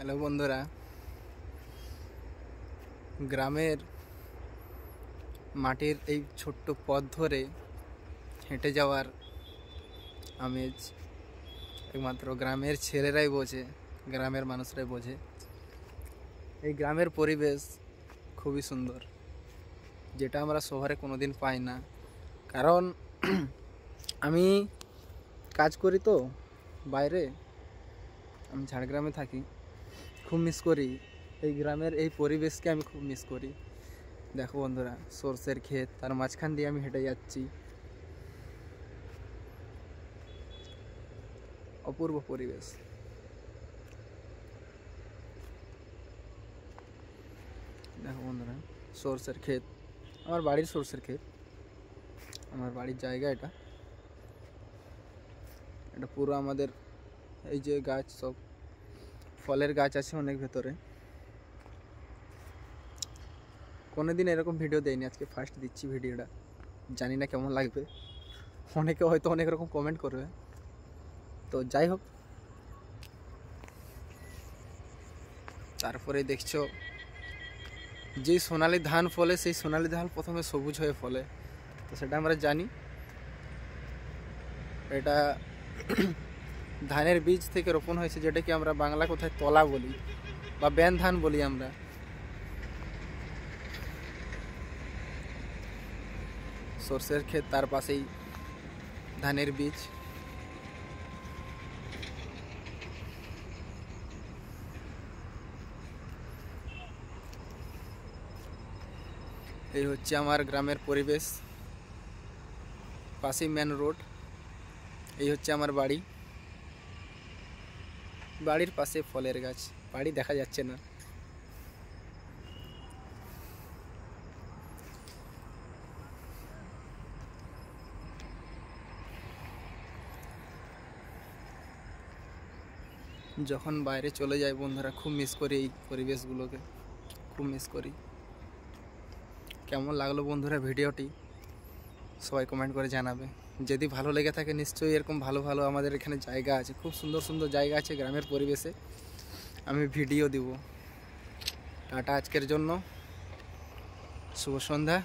Hello বন্ধুরা, গ্রামের মাটির এই ছোট্ট পথ ধরে হেঁটে যাওয়ার আমেজ একমাত্র গ্রামের ছেলেরাই বোঝে, গ্রামের মানুষরাই বোঝে। এই গ্রামের পরিবেশ খুবই সুন্দর, যেটা আমরা শহরে কোনোদিন পাই না। কারণ আমি কাজ করি তো বাইরে, আমি ঝাড়গ্রামে থাকি। খুব মিস করি এই গ্রামের এই পরিবেশকে, আমি খুব মিস করি। দেখো বন্ধুরা, সরষের ক্ষেত, তার মাঝখান দিয়ে আমি হেঁটে যাচ্ছি। অপূর্ব পরিবেশ। দেখো বন্ধুরা, সরষের ক্ষেত, আমার বাড়ির সরষের ক্ষেত, আমার বাড়ির জায়গা এটা। এটা পুরো আমাদের এই যে গাছ, সব ফলের গাছ আছে অনেক ভেতরে। কোনোদিন এরকম ভিডিও দেয়নি, আজকে ফার্স্ট দিচ্ছি ভিডিওটা। জানি না কেমন লাগবে, অনেকে হয়তো অনেক রকম কমেন্ট করবে। তো যাই হোক, তারপরে দেখছো যে সোনালি ধান ফলে, সেই সোনালি ধান প্রথমে সবুজ হয়ে ফলে, তো সেটা আমরা জানি। এটা ধানের বীজ থেকে রোপণ হয়েছে, যেটাকে আমরা বাংলা কথায় তলা বলি বা ব্যান ধান বলি আমরা। সরষের ক্ষেত, তার পাশেই ধানের বীজ। এই হচ্ছে আমার গ্রামের পরিবেশ, পাশেই মেন রোড। এই হচ্ছে আমার বাড়ি, বাড়ির পাশে ফলের গাছ। বাড়ি দেখা যাচ্ছে না। যখন বাইরে চলে যাই বন্ধুরা, খুব মিস করি এই পরিবেশগুলোকে, খুব মিস করি। কেমন লাগলো বন্ধুরা ভিডিওটি, সবাই কমেন্ট করে জানাবে। যদি ভালো লেগে থাকে, নিশ্চয়ই এরকম ভালো ভালো আমাদের এখানে জায়গা আছে, খুব সুন্দর সুন্দর জায়গা আছে গ্রামের পরিবেশে, আমি ভিডিও দিব। টাটা আজকের জন্য, শুভ সন্ধ্যা।